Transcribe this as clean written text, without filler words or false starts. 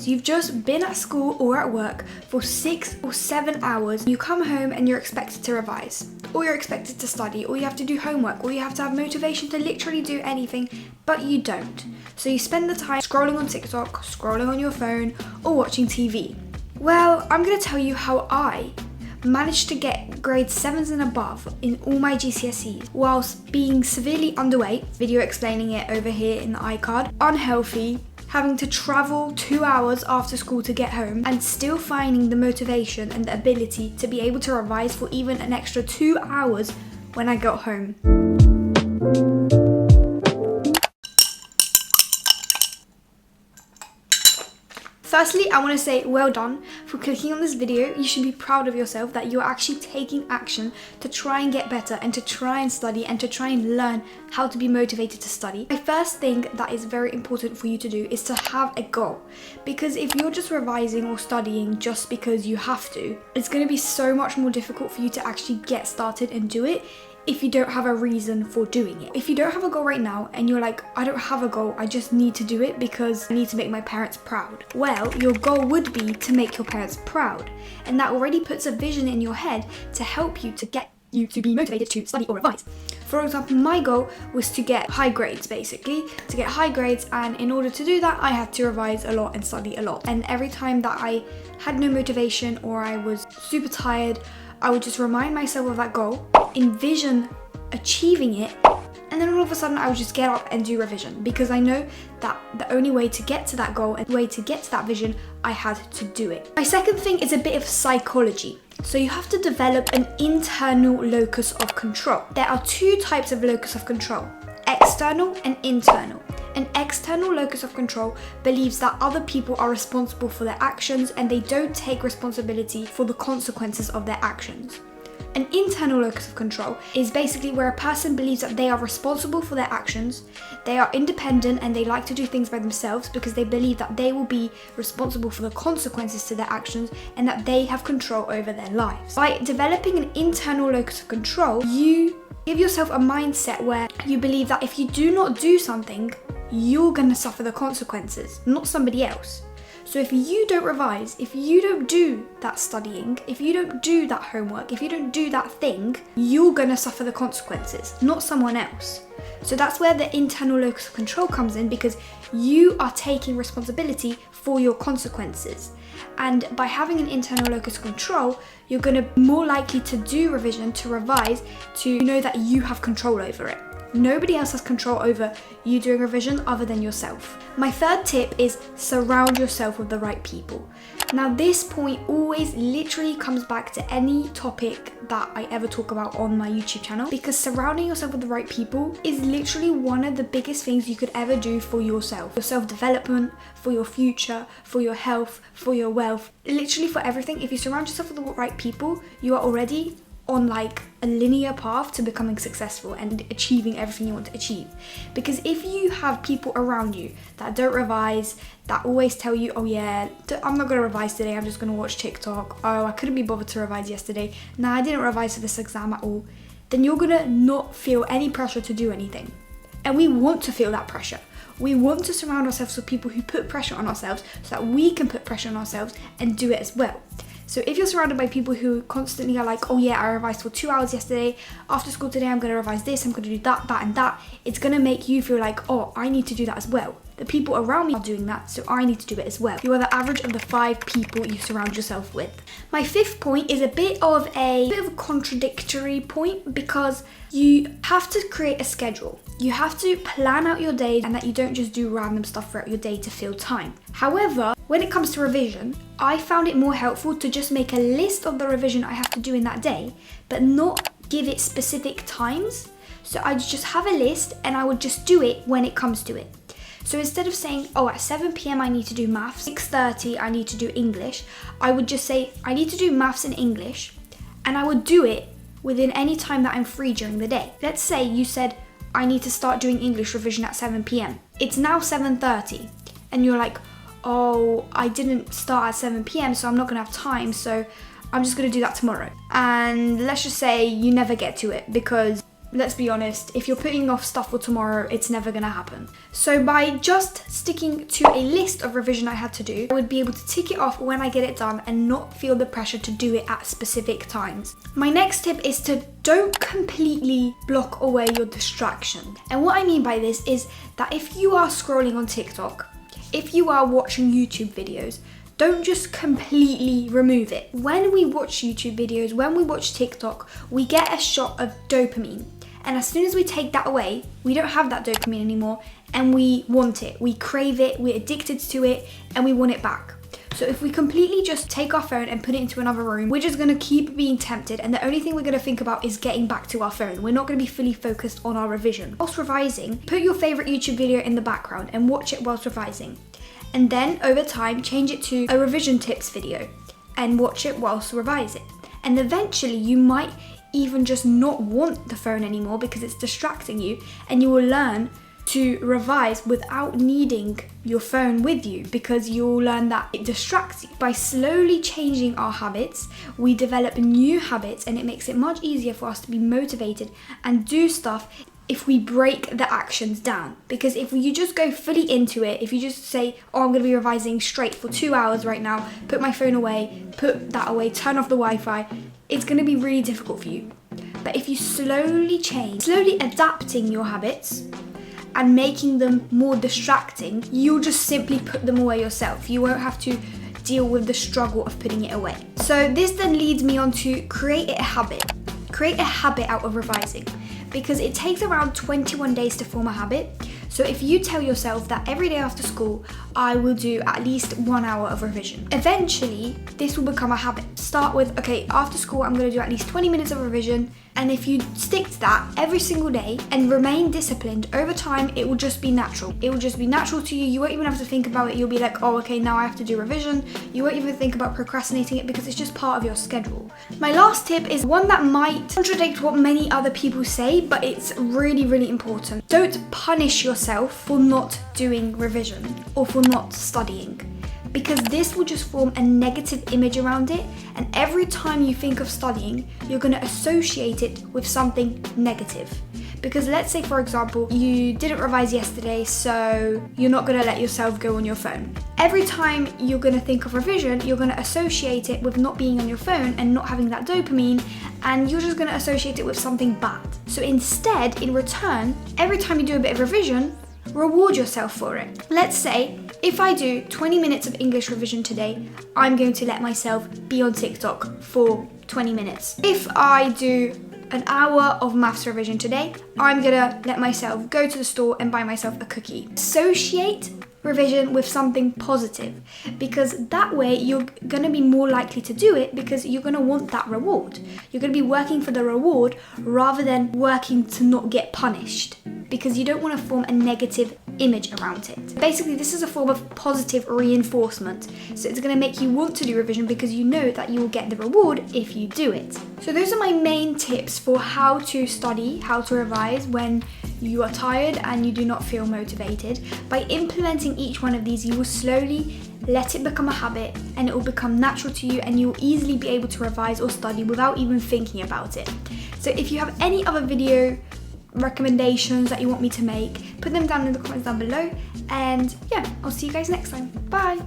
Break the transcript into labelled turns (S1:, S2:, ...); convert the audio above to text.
S1: You've just been at school or at work for 6 or 7 hours. You come home and you're expected to revise, or you're expected to study, or you have to do homework, or you have to have motivation to literally do anything, but you don't. So you spend the time scrolling on TikTok, scrolling on your phone, or watching TV. Well, I'm going to tell you how I managed to get grades 7s and above in all my GCSEs whilst being severely underweight, video explaining it over here in the iCard, unhealthy, having to travel 2 hours after school to get home, and still finding the motivation and the ability to be able to revise for even an extra 2 hours when I got home. Firstly, I want to say well done for clicking on this video. You should be proud of yourself that you're actually taking action to try and get better and to try and study and to try and learn how to be motivated to study. My first thing that is very important for you to do is to have a goal, because if you're just revising or studying just because you have to, it's going to be so much more difficult for you to actually get started and do it if you don't have a reason for doing it. If you don't have a goal right now and you're like, I don't have a goal, I just need to do it because I need to make my parents proud. Well, your goal would be to make your parents proud. And that already puts a vision in your head to help you to get you to be motivated to study or revise. For example, my goal was to get high grades, basically, to get high grades, and in order to do that, I had to revise a lot and study a lot. And every time that I had no motivation or I was super tired, I would just remind myself of that goal, envision achieving it, and then all of a sudden I would just get up and do revision, because I know that the only way to get to that goal and the way to get to that vision, I had to do it. My second thing is a bit of psychology. So you have to develop an internal locus of control. There are two types of locus of control, external and internal. An external locus of control believes that other people are responsible for their actions and they don't take responsibility for the consequences of their actions. An internal locus of control is basically where a person believes that they are responsible for their actions, they are independent and they like to do things by themselves because they believe that they will be responsible for the consequences to their actions and that they have control over their lives. By developing an internal locus of control, you give yourself a mindset where you believe that if you do not do something, you're going to suffer the consequences, not somebody else. So if you don't revise, if you don't do that studying, if you don't do that homework, if you don't do that thing, you're going to suffer the consequences, not someone else. So that's where the internal locus of control comes in, because you are taking responsibility for your consequences. And by having an internal locus of control, you're going to be more likely to do revision, to revise, to know that you have control over it. Nobody else has control over you doing revision other than yourself. My third tip is surround yourself with the right people. Now this point always literally comes back to any topic that I ever talk about on my YouTube channel, because surrounding yourself with the right people is literally one of the biggest things you could ever do for yourself. Your self-development, for your future, for your health, for your wealth, literally for everything. If you surround yourself with the right people, you are already on like a linear path to becoming successful and achieving everything you want to achieve. Because if you have people around you that don't revise, that always tell you, oh yeah, I'm not going to revise today, I'm just going to watch TikTok, oh I couldn't be bothered to revise yesterday, nah I didn't revise for this exam at all, then you're going to not feel any pressure to do anything. And we want to feel that pressure. We want to surround ourselves with people who put pressure on ourselves so that we can put pressure on ourselves and do it as well. So if you're surrounded by people who constantly are like, oh yeah, I revised for 2 hours yesterday, after school today I'm going to revise this, I'm going to do that, that and that, it's going to make you feel like, oh, I need to do that as well. The people around me are doing that, so I need to do it as well. You are the average of the 5 people you surround yourself with. My fifth point is a bit of a contradictory point, because you have to create a schedule. You have to plan out your day, and that you don't just do random stuff throughout your day to fill time. However, when it comes to revision, I found it more helpful to just make a list of the revision I have to do in that day, but not give it specific times. So I just have a list and I would just do it when it comes to it. So instead of saying, oh, at 7 p.m. I need to do maths, 6:30 I need to do English, I would just say, I need to do maths and English, and I would do it within any time that I'm free during the day. Let's say you said, I need to start doing English revision at 7 p.m. It's now 7:30, and you're like, oh, I didn't start at 7 p.m, so I'm not gonna have time, so I'm just gonna do that tomorrow. And let's just say you never get to it because let's be honest, if you're putting off stuff for tomorrow, it's never gonna happen. So by just sticking to a list of revision I had to do, I would be able to tick it off when I get it done and not feel the pressure to do it at specific times. My next tip is to don't completely block away your distraction. And what I mean by this is that if you are scrolling on TikTok, if you are watching YouTube videos, don't just completely remove it. When we watch YouTube videos, when we watch TikTok, we get a shot of dopamine. And as soon as we take that away, we don't have that dopamine anymore and we want it. We crave it, we're addicted to it, and we want it back. So if we completely just take our phone and put it into another room, we're just gonna keep being tempted, and the only thing we're gonna think about is getting back to our phone. We're not gonna be fully focused on our revision. Whilst revising, put your favorite YouTube video in the background and watch it whilst revising. And then over time, change it to a revision tips video and watch it whilst revising. And eventually you might even just not want the phone anymore because it's distracting you, and you will learn to revise without needing your phone with you, because you'll learn that it distracts you. By slowly changing our habits, we develop new habits, and it makes it much easier for us to be motivated and do stuff if we break the actions down. Because if you just go fully into it, if you just say, oh, I'm going to be revising straight for 2 hours right now, put my phone away, put that away, turn off the Wi-Fi, it's going to be really difficult for you. But if you slowly change, slowly adapting your habits and making them more distracting, you'll just simply put them away yourself. You won't have to deal with the struggle of putting it away. So this then leads me on to create a habit. Create a habit out of revising, because it takes around 21 days to form a habit. So if you tell yourself that every day after school, I will do at least 1 hour of revision, eventually this will become a habit. Start with, okay, after school, I'm going to do at least 20 minutes of revision. And if you stick to that every single day and remain disciplined, over time, it will just be natural. It will just be natural to you. You won't even have to think about it. You'll be like, oh, okay, now I have to do revision. You won't even think about procrastinating it because it's just part of your schedule. My last tip is one that might contradict what many other people say, but it's really, really important. Don't punish yourself for not doing revision or for not studying, because this will just form a negative image around it, and every time you think of studying, you're going to associate it with something negative. Because let's say, for example, you didn't revise yesterday, so you're not going to let yourself go on your phone. Every time you're going to think of revision, you're going to associate it with not being on your phone and not having that dopamine, and you're just going to associate it with something bad. So instead, in return, every time you do a bit of revision, reward yourself for it. Let's say, if I do 20 minutes of English revision today, I'm going to let myself be on TikTok for 20 minutes. If I do an hour of maths revision today, I'm gonna let myself go to the store and buy myself a cookie. Associate revision with something positive, because that way you're gonna be more likely to do it, because you're gonna want that reward. You're gonna be working for the reward rather than working to not get punished, because you don't want to form a negative image around it. Basically, this is a form of positive reinforcement. So it's going to make you want to do revision because you know that you will get the reward if you do it. So those are my main tips for how to study, how to revise when you are tired and you do not feel motivated. By implementing each one of these, you will slowly let it become a habit, and it will become natural to you, and you will easily be able to revise or study without even thinking about it. So if you have any other video recommendations that you want me to make, put them down in the comments down below, and yeah, I'll see you guys next time. Bye.